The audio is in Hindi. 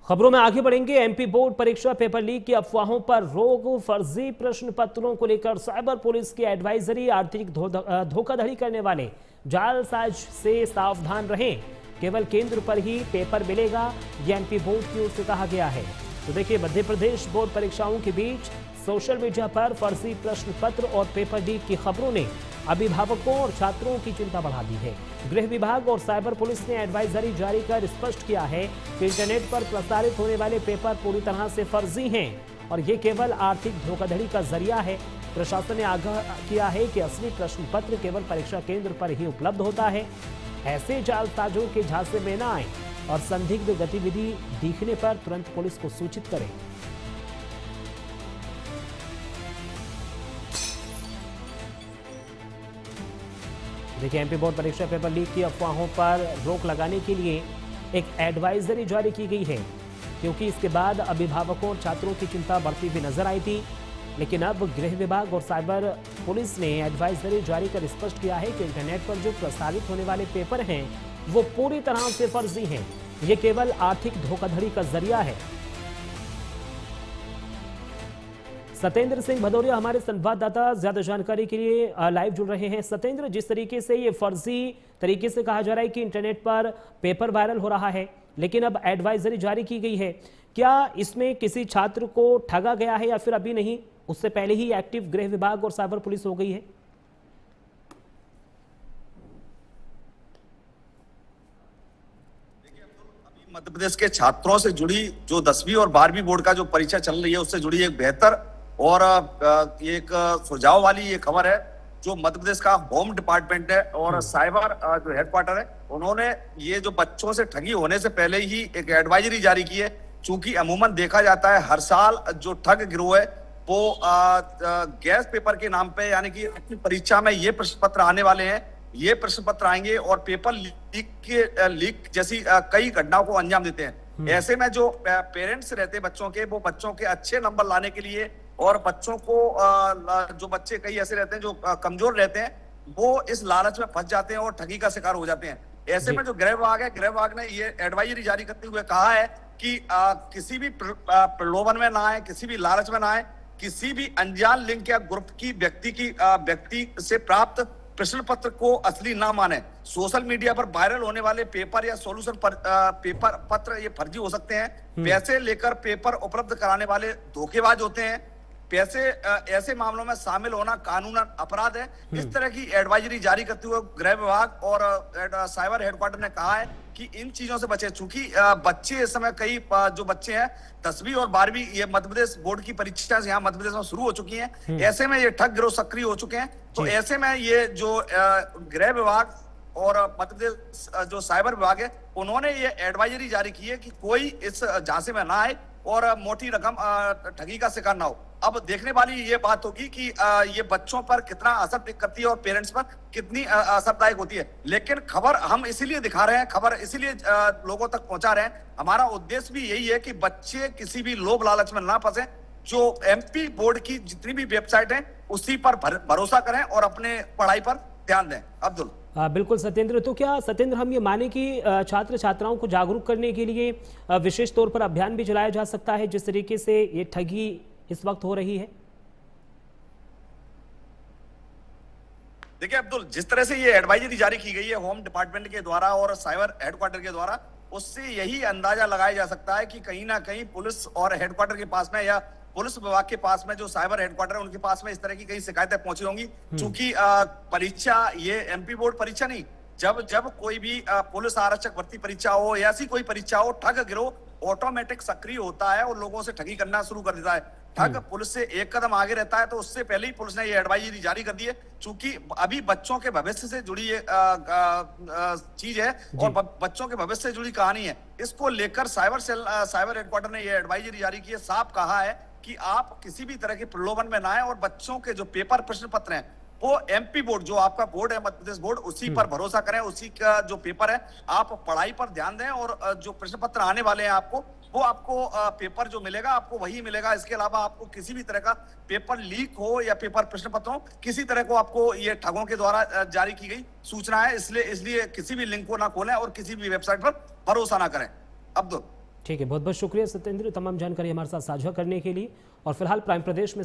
खबरों में आगे बढ़ेंगे। एमपी बोर्ड परीक्षा पेपर लीक की अफवाहों पर रोक, फर्जी प्रश्न पत्रों को लेकर साइबर पुलिस की एडवाइजरी, आर्थिक धोखाधड़ी करने वाले जालसाज से सावधान रहें, केवल केंद्र पर ही पेपर मिलेगा, यह एमपी बोर्ड की ओर से कहा गया है। तो देखिए, मध्य प्रदेश बोर्ड परीक्षाओं के बीच सोशल मीडिया पर फर्जी प्रश्न पत्र और पेपर लीक की खबरों ने अभिभावकों और छात्रों की चिंता बढ़ा दी है। गृह विभाग और साइबर पुलिस ने एडवाइजरी जारी कर स्पष्ट किया है कि इंटरनेट पर प्रसारित होने वाले पेपर पूरी तरह से फर्जी हैं और ये केवल आर्थिक धोखाधड़ी का जरिया है। प्रशासन ने आगाह किया है कि असली प्रश्न पत्र केवल परीक्षा केंद्र पर ही उपलब्ध होता है। ऐसे जालसाजों के झांसे में न आए और संदिग्ध गतिविधि दिखने पर तुरंत पुलिस को सूचित करें। देखिए, एमपी बोर्ड परीक्षा पेपर लीक की अफवाहों पर रोक लगाने के लिए एक एडवाइजरी जारी की गई है, क्योंकि इसके बाद अभिभावकों और छात्रों की चिंता बढ़ती हुई नजर आई थी। लेकिन अब गृह विभाग और साइबर पुलिस ने एडवाइजरी जारी कर स्पष्ट किया है कि इंटरनेट पर जो प्रसारित होने वाले पेपर हैं वो पूरी तरह से फर्जी हैं। ये केवल आर्थिक धोखाधड़ी का जरिया है। सत्येंद्र सिंह भदौरिया हमारे संवाददाता ज्यादा जानकारी के लिए लाइव जुड़ रहे हैं। सत्येंद्र, जिस तरीके से ये फर्जी तरीके से कहा जा रहा है कि इंटरनेट पर पेपर वायरल हो रहा है, लेकिन अब एडवाइजरी जारी की गई है, क्या इसमें किसी छात्र को ठगा गया है या फिर अभी नहीं, उससे पहले ही एक्टिव गृह विभाग और साइबर पुलिस हो गई है? मध्य प्रदेश के छात्रों से जुड़ी जो 10वीं और 12वीं बोर्ड का जो परीक्षा चल रही है उससे जुड़ी एक बेहतर और एक सुझाव वाली ये खबर है। जो मध्य प्रदेश का होम डिपार्टमेंट है और साइबर जो हेडक्वार्टर है, उन्होंने ये जो बच्चों से ठगी होने से पहले ही एक एडवाइजरी जारी की है। चूंकि अमूमन देखा जाता है हर साल जो ठग गिरोह है वो गैस पेपर के नाम पे, यानी कि अपनी परीक्षा में ये प्रश्न पत्र आने वाले हैं, ये प्रश्न पत्र आएंगे और पेपर लीक जैसी कई घटनाओं को अंजाम देते हैं। ऐसे में जो पेरेंट्स रहते हैं बच्चों के, वो बच्चों के अच्छे नंबर लाने के लिए और बच्चों को जो बच्चे कई ऐसे रहते हैं जो कमजोर रहते हैं, वो इस लालच में फंस जाते हैं और ठगी का शिकार हो जाते हैं। ऐसे में जो गृह विभाग है, गृह विभाग ने ये एडवाइजरी जारी करते हुए कहा है कि किसी भी प्रलोभन में ना आए, किसी भी लालच में ना आए, किसी भी अनजान लिंक या ग्रुप की व्यक्ति से प्राप्त प्रश्न पत्र को असली ना माने। सोशल मीडिया पर वायरल होने वाले पेपर या सॉल्यूशन पेपर पत्र ये फर्जी हो सकते हैं। पैसे लेकर पेपर उपलब्ध कराने वाले धोखेबाज होते हैं। ऐसे मामलों में शामिल होना कानूनन अपराध है। इस तरह की एडवाइजरी जारी करते हुए गृह विभाग और साइबर हेडक्वार्टर ने कहा है कि इन चीजों से बचे। चूंकि बच्चे इस समय कई जो बच्चे हैं 10वीं और 12वीं ये मध्य प्रदेश बोर्ड की परीक्षा यहाँ मध्य प्रदेश में शुरू हो चुकी हैं। ऐसे में ये ठग गिरोह सक्रिय हो चुके हैं। तो ऐसे में ये जो गृह विभाग और मध्य प्रदेश जो साइबर विभाग है, उन्होंने ये एडवाइजरी जारी की है कि कोई इस झांसे में ना आए और मोटी रकम ठगी का शिकार ना हो। अब देखने वाली ये बात होगी कि ये बच्चों पर कितना असर करती है और पेरेंट्स पर कितनी असरदायक होती है। लेकिन खबर हम इसीलिए दिखा रहे हैं, खबर इसीलिए लोगों तक पहुंचा रहे हैं। हमारा उद्देश्य भी यही है कि बच्चे किसी भी लोभ लालच में ना फंसे। जो एमपी बोर्ड की जितनी भी वेबसाइट है उसी पर भरोसा करें और अपने पढ़ाई पर ध्यान दें। अब्दुल। बिल्कुल सत्येंद्र, तो क्या सत्येंद्र हम ये माने कि छात्र छात्राओं को जागरूक करने के लिए विशेष तौर पर अभियान भी चलाया जा सकता है, जिस तरीके से ये ठगी इस वक्त हो रही है? देखिए अब्दुल, जिस तरह से ये एडवाइजरी जारी की गई है होम डिपार्टमेंट के द्वारा और साइबर हेडक्वार्टर के द्वारा, उससे यही अंदाजा लगाया जा सकता है कि कहीं ना कहीं पुलिस और हेडक्वार्टर के पास में या पुलिस विभाग के पास में जो साइबर हेडक्वार्टर है उनके पास में इस तरह की कई शिकायतें पहुंची होंगी। चूंकि परीक्षा ये एमपी बोर्ड परीक्षा नहीं, जब कोई भी पुलिस आरक्षक भर्ती परीक्षा हो या ऐसी कोई परीक्षा हो, ठग गिरोह ऑटोमेटिक सक्रिय होता है और लोगों से ठगी करना शुरू कर देता है। ठग पुलिस से एक कदम आगे रहता है, तो उससे पहले ही पुलिस ने ये एडवाइजरी जारी कर दी है। चूंकि अभी बच्चों के भविष्य से जुड़ी ये चीज है और बच्चों के भविष्य से जुड़ी कहानी है, इसको लेकर साइबर हेडक्वार्टर ने ये एडवाइजरी जारी की है। साफ कहा है कि आप किसी भी तरह के प्रलोभन में ना आए और बच्चों के जो पेपर प्रश्न पत्र हैं वो एमपी बोर्ड जो आपका बोर्ड है मध्य प्रदेश बोर्ड, उसी पर भरोसा करें। उसी का जो पेपर है आप पढ़ाई पर ध्यान दें और जो प्रश्न पत्र आने वाले हैं वो आपको पेपर जो मिलेगा आपको वही मिलेगा। इसके अलावा आपको किसी भी तरह का पेपर लीक हो या पेपर प्रश्न पत्र हो, किसी तरह को आपको ये ठगों के द्वारा जारी की गई सूचना है। इसलिए किसी भी लिंक को ना खोलें और किसी भी वेबसाइट पर भरोसा ना करें। अब्दुल। ठीक है, बहुत बहुत शुक्रिया सत्येंद्र, तमाम जानकारी हमारे साथ साझा करने के लिए। और फिलहाल प्राइम प्रदेश में